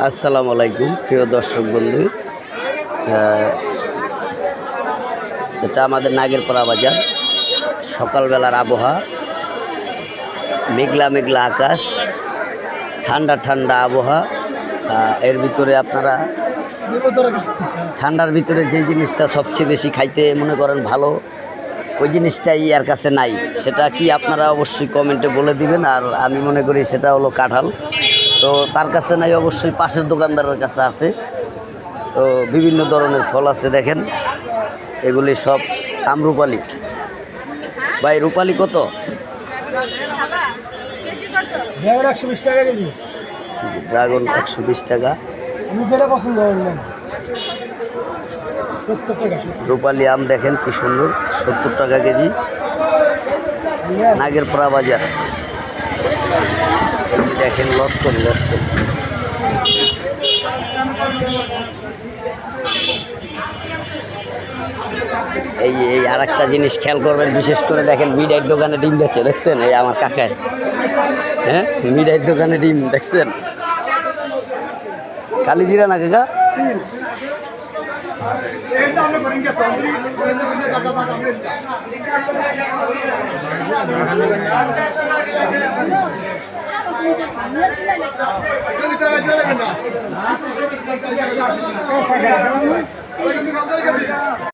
আসসালামু আলাইকুম প্রিয় দর্শক বন্ধু। এটা আমাদের নাগেরপাড়া বাজার। সকালবেলার আবহাওয়া, মেঘলা মেঘলা আকাশ, ঠান্ডা ঠান্ডা আবহাওয়া। এর ভিতরে আপনারা ঠান্ডার ভিতরে যে জিনিসটা সবচেয়ে বেশি খাইতে মনে করেন ভালো, ওই জিনিসটাই এর কাছে নাই। সেটা কি আপনারা অবশ্যই কমেন্টে বলে দিবেন। আর আমি মনে করি সেটা হলো কাঁঠাল। তো তার কাছে নাই, অবশ্যই পাশের দোকানদারের কাছে আছে। তো বিভিন্ন ধরনের ফল আছে, দেখেন এগুলি সব আমরুপালি। ভাই রূপালি কত? ড্রাগন 120 টাকা। রূপালি আম দেখেন কি সুন্দর, 70 টাকা কেজি, নাগেরপাড়া বাজার। দেখেন লটকন লটকন। এই এই আর একটা জিনিস খেয়াল করবেন, বিশেষ করে দেখেন মিঠাইয়ের দোকানে ডিম বেচে, দেখছেন? এই আমার কাকায়, হ্যাঁ, মিঠাইয়ের দোকানে ডিম দেখছেন? কালি জিরা না কাকা?